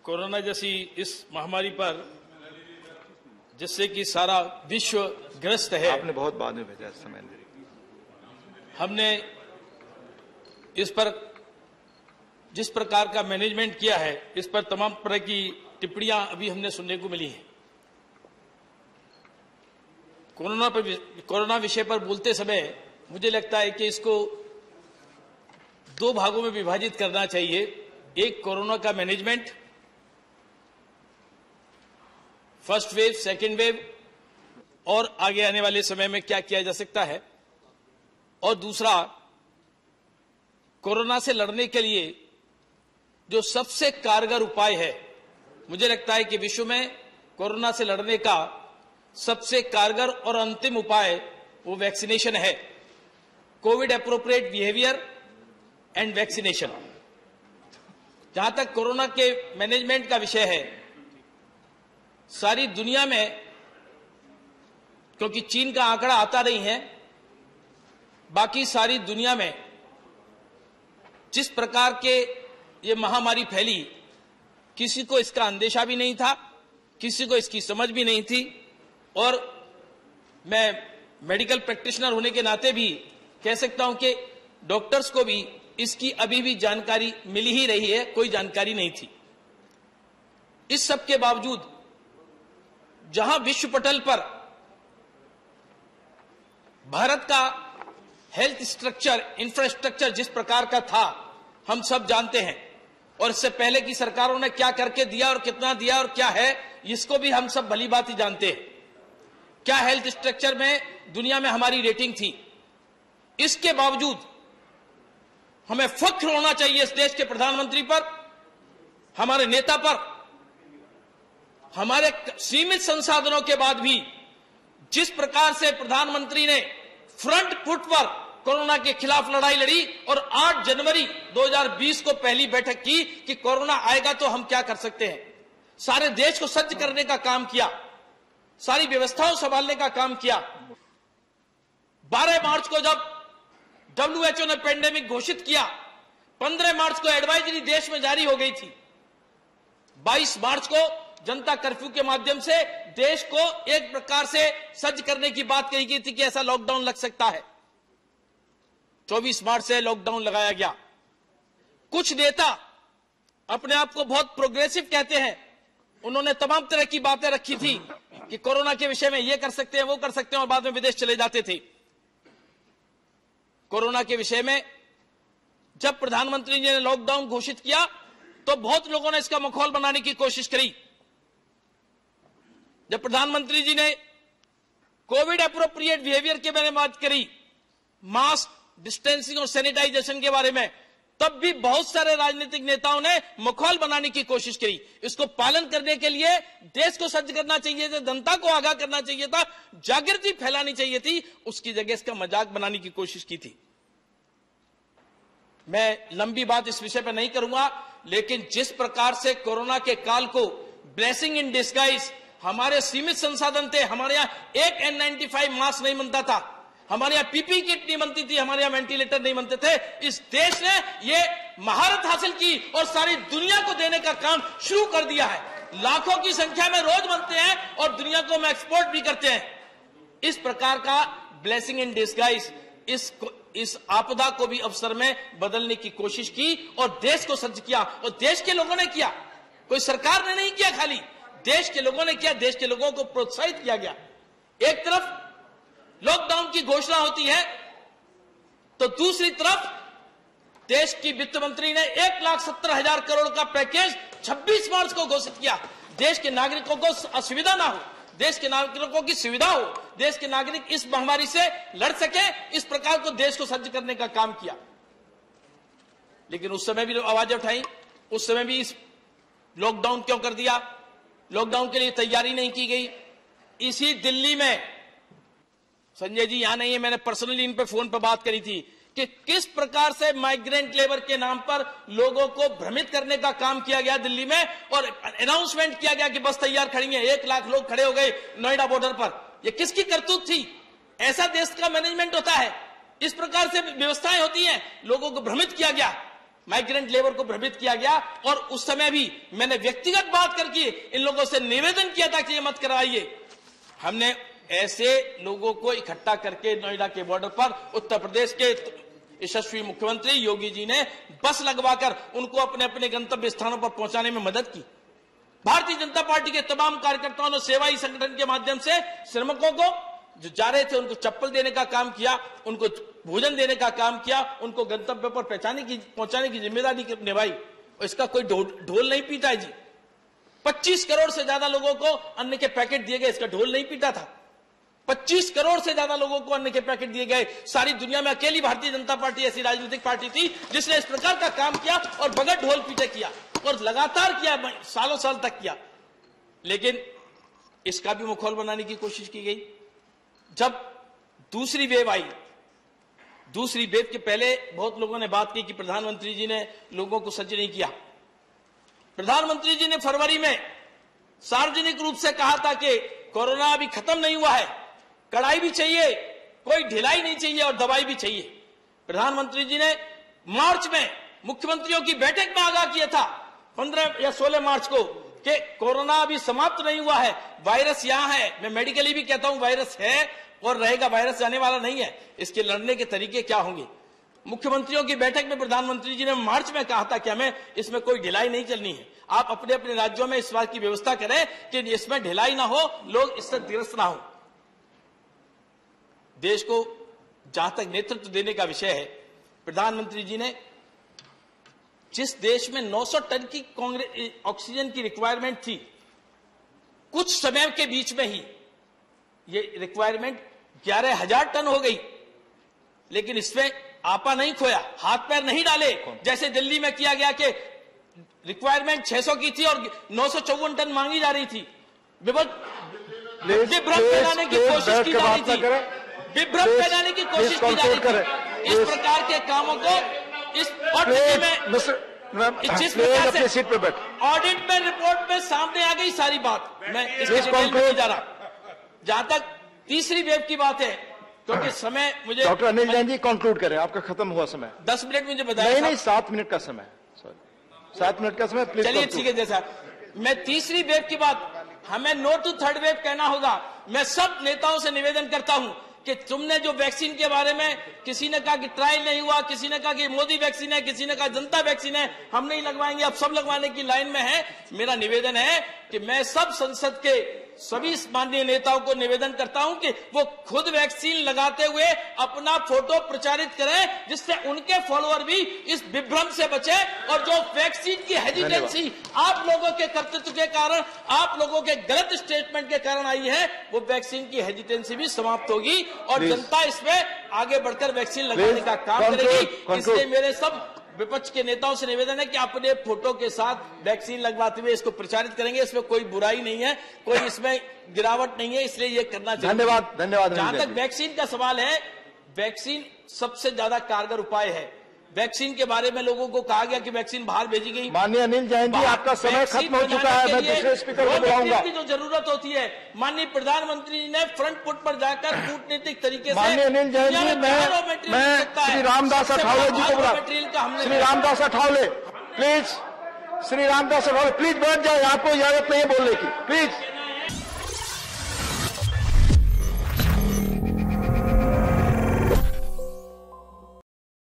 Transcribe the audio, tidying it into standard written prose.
Corona जैसी इस महामारी पर जिससे कि सारा विश्व ग्रस्त है, आपने बहुत बाद में भेजा समय नहीं। हमने इस पर जिस प्रकार का मैनेजमेंट किया है, इस पर तमाम तरह की टिप्पणियां अभी हमने सुनने को मिली हैं। कोरोना विषय पर बोलते समय मुझे लगता है कि इसको दो भागों में विभाजित करना चाहिए। एक, कोरोना का management, first wave, second wave और आगे आने वाले समय में क्या किया जा सकता है, और दूसरा, कोरोना से लड़ने के लिए जो सबसे कारगर उपाय है। मुझे लगता है कि विश्व में कोरोना से लड़ने का सबसे कारगर और अंतिम उपाय वो वैक्सीनेशन है। Covid appropriate behaviour and vaccination. जहां तक कोरोना के मैनेजमेंट का विषय है, सारी दुनिया में, क्योंकि चीन का आंकड़ा आता नहीं है, बाकी सारी दुनिया में जिस प्रकार के ये महामारी फैली, किसी को इसका अंदेशा भी नहीं था, किसी को इसकी समझ भी नहीं थी। और मैं मेडिकल प्रैक्टिशनर होने के नाते भी कह सकता हूं कि डॉक्टर्स को भी इसकी अभी भी जानकारी मिली ही रही है, कोई जानकारी नहीं थी। इस सब के बावजूद जहां विश्व पटल पर भारत का हेल्थ स्ट्रक्चर, इंफ्रास्ट्रक्चर जिस प्रकार का था, हम सब जानते हैं। और इससे पहले की सरकारों ने क्या करके दिया और कितना दिया और क्या है, इसको भी हम सब भली बात ही जानते हैं। क्या हेल्थ स्ट्रक्चर में दुनिया में हमारी रेटिंग थी। इसके बावजूद हमें फख्र होना चाहिए इस देश के प्रधानमंत्री पर, हमारे नेता पर। हमारे सीमित संसाधनों के बाद भी जिस प्रकार से प्रधानमंत्री ने फ्रंट फुट पर कोरोना के खिलाफ लड़ाई लड़ी और 8 जनवरी 2020 को पहली बैठक की कि कोरोना आएगा तो हम क्या कर सकते हैं, सारे देश को सज्ज करने का काम किया, सारी व्यवस्थाओं संभालने का काम किया। 12 मार्च को जब WHO ने पेंडेमिक घोषित किया, 15 मार्च को एडवाइजरी देश में जारी हो गई थी। 22 मार्च को जनता कर्फ्यू के माध्यम से देश को एक प्रकार से सज्ज करने की बात कही गई थी कि ऐसा लॉकडाउन लग सकता है। 24 मार्च से लॉकडाउन लगाया गया। कुछ नेता अपने आप को बहुत प्रोग्रेसिव कहते हैं, उन्होंने तमाम तरह की बातें रखी थी कि कोरोना के विषय में ये कर सकते हैं, वो कर सकते हैं, और बाद में विदेश चले जाते थे। कोरोना के विषय में जब प्रधानमंत्री जी ने लॉकडाउन घोषित किया तो बहुत लोगों ने इसका मखौल बनाने की कोशिश करी। जब प्रधानमंत्री जी ने कोविड एप्रोप्रिएट बिहेवियर के बारे में बात करी, मास्क, डिस्टेंसिंग और सैनिटाइजेशन के बारे में, तब भी बहुत सारे राजनीतिक नेताओं ने मखौल बनाने की कोशिश करी। इसको पालन करने के लिए देश को सज्ज करना चाहिए था, जनता को आगाह करना चाहिए था, जागृति फैलानी चाहिए थी, उसकी जगह इसका मजाक बनाने की कोशिश की थी। मैं लंबी बात इस विषय पर नहीं करूंगा, लेकिन जिस प्रकार से कोरोना के काल को ब्लेसिंग इन डिस्गाइज, हमारे सीमित संसाधन थे, हमारे यहां एक N95 मास्क नहीं बनता था, हमारे यहां पीपी किट नहीं बनती थी, हमारे यहां वेंटिलेटर नहीं बनते थे। इस देश ने यह महारत हासिल की और सारी दुनिया को देने का काम शुरू कर दिया है। लाखों की संख्या में रोज बनते हैं और दुनिया को हम एक्सपोर्ट भी करते हैं। इस प्रकार का ब्लेसिंग इन डिस्गाइज इस आपदा को भी अवसर में बदलने की कोशिश की और देश को सज्ज किया। और देश के लोगों ने किया, कोई सरकार ने नहीं किया, खाली देश के लोगों ने किया। देश के लोगों को प्रोत्साहित किया गया। एक तरफ लॉकडाउन की घोषणा होती है तो दूसरी तरफ देश की वित्त मंत्री ने 1,70,000 करोड़ का पैकेज 26 मार्च को घोषित किया। देश के नागरिकों को असुविधा ना हो, देश के नागरिकों की सुविधा हो, देश के नागरिक इस महामारी से लड़ सके, इस प्रकार को देश को सज्ज करने का काम किया। लेकिन उस समय भी आवाजें उठाई, उस समय भी इस लॉकडाउन क्यों कर दिया, लॉकडाउन के लिए तैयारी नहीं की गई। इसी दिल्ली में, संजय जी यहां नहीं है, मैंने पर्सनली इन पे फोन पर बात करी थी कि किस प्रकार से माइग्रेंट लेबर के नाम पर लोगों को भ्रमित करने का काम किया गया दिल्ली में, और अनाउंसमेंट किया गया कि बस तैयार खड़ी है, 1 लाख लोग खड़े हो गए नोएडा बॉर्डर पर। यह किसकी करतूत थी? ऐसा देश का मैनेजमेंट होता है, इस प्रकार से व्यवस्थाएं होती हैं, लोगों को भ्रमित किया गया। माइग्रेंट लेबर को भ्रमित किया गया। और उस समय भी मैंने व्यक्तिगत बात करके इन लोगों से निवेदन किया था कि ये मत कराइए। हमने ऐसे लोगों को इकट्ठा करके नोएडा के बॉर्डर पर उत्तर प्रदेश के यशस्वी मुख्यमंत्री योगी जी ने बस लगवाकर उनको अपने अपने गंतव्य स्थानों पर पहुंचाने में मदद की। भारतीय जनता पार्टी के तमाम कार्यकर्ताओं ने सेवाई संगठन के माध्यम से श्रमिकों को जो जा रहे थे उनको चप्पल देने का काम किया, उनको भोजन देने का काम किया, उनको गंतव्य पर पहुंचाने की जिम्मेदारी निभाई। और इसका कोई ढोल नहीं पीटा है जी। 25 करोड़ से ज्यादा लोगों को अन्न के पैकेट दिए गए, इसका ढोल नहीं पीटा था। 25 करोड़ से ज्यादा लोगों को अन्न के पैकेट दिए गए। सारी दुनिया में अकेली भारतीय जनता पार्टी ऐसी राजनीतिक पार्टी थी जिसने इस प्रकार का काम किया और बगैर ढोल पीटे किया और लगातार किया, सालों साल तक किया। लेकिन इसका भी माहौल बनाने की कोशिश की गई। जब दूसरी वेव आई, दूसरी वेव के पहले बहुत लोगों ने बात की कि प्रधानमंत्री जी ने लोगों को सज्ज नहीं किया। प्रधानमंत्री जी ने फरवरी में सार्वजनिक रूप से कहा था कि कोरोना अभी खत्म नहीं हुआ है, कड़ाई भी चाहिए, कोई ढिलाई नहीं चाहिए और दवाई भी चाहिए। प्रधानमंत्री जी ने मार्च में मुख्यमंत्रियों की बैठक में आगाह किया था 15 या 16 मार्च को कि कोरोना अभी समाप्त नहीं हुआ है, वायरस यहां है। मैं मेडिकली भी कहता हूं वायरस है और रहेगा, वायरस जाने वाला नहीं है। इसके लड़ने के तरीके क्या होंगे? मुख्यमंत्रियों की बैठक में प्रधानमंत्री जी ने मार्च में कहा था कि हमें इसमें कोई ढिलाई नहीं चलनी है। आप अपने अपने राज्यों में इस बात की व्यवस्था करें कि इसमें ढिलाई ना हो, लोग इससे त्रस्त ना हो। देश को जहां तक नेतृत्व देने का विषय है, प्रधानमंत्री जी ने जिस देश में 900 टन की ऑक्सीजन की रिक्वायरमेंट थी, कुछ समय के बीच में ही ये रिक्वायरमेंट 11,000 टन हो गई। लेकिन इसमें आपा नहीं खोया, हाथ पैर नहीं डाले, जैसे दिल्ली में किया गया कि रिक्वायरमेंट 600 की थी और 954 टन मांगी जा रही थी। विभ्रम फैलाने की कोशिश की जा रही थी, विभ्रम फैलाने की कोशिश की जा रही थी। इस प्रकार के कामों को इस ऑडिट में रिपोर्ट में सामने आ गई सारी बात। मैं इसके डिटेल में नहीं जा रहा। जहां तक तीसरी वेव की बात है, क्योंकि समय मुझे डॉक्टर अनिल जैन जी कंक्लूड करें, आपका खत्म हुआ समय। 10 मिनट मुझे बताया। नहीं 7 मिनट का समय, सॉरी 7 मिनट का समय, प्लीज। चलिए ठीक है। जैसा मैं तीसरी वेव की बात, हमें नो टू थर्ड वेव कहना होगा। मैं सब नेताओं से निवेदन करता हूं कि तुमने जो वैक्सीन के बारे में, किसी ने कहा कि ट्रायल नहीं हुआ, किसी ने कहा कि मोदी वैक्सीन है, किसी ने कहा जनता वैक्सीन है, हम नहीं लगवाएंगे, अब सब लगवाने की लाइन में है। मेरा निवेदन है कि मैं सब संसद के सभी माननीय नेताओं को निवेदन करता हूं कि वो खुद वैक्सीन लगाते हुए अपना फोटो प्रचारित करें, जिससे उनके फॉलोअर भी इस विभ्रम से बचे। और जो वैक्सीन की हेजिटेंसी आप लोगों के कर्तृत्व के कारण, आप लोगों के गलत स्टेटमेंट के कारण आई है, वो वैक्सीन की हेजिटेंसी भी समाप्त होगी और जनता इसमें आगे बढ़कर वैक्सीन लगाने का काम करेगी। इसलिए मेरे सब विपक्ष के नेताओं से निवेदन है कि अपने फोटो के साथ वैक्सीन लगवाते हुए इसको प्रचारित करेंगे। इसमें कोई बुराई नहीं है, कोई इसमें गिरावट नहीं है, इसलिए ये करना चाहिए। धन्यवाद। जहां तक वैक्सीन का सवाल है, वैक्सीन सबसे ज्यादा कारगर उपाय है। वैक्सीन के बारे में लोगों को कहा गया कि वैक्सीन बाहर भेजी गई। माननीय अनिल जैन जी, आपका समय खत्म हो चुका है। मैं दूसरे स्पीकर को बुलाऊंगा। की जो जरूरत होती है, माननीय प्रधानमंत्री ने फ्रंट फुट पर जाकर कूटनीतिक तरीके से, माननीय अनिल जैन जी, मैं श्री रामदास अठावले जी को बुला, श्री रामदास अठावले प्लीज, श्री रामदास अठावले प्लीज बैठ जाए, आपको इजाजत नहीं है बोलने की, प्लीज।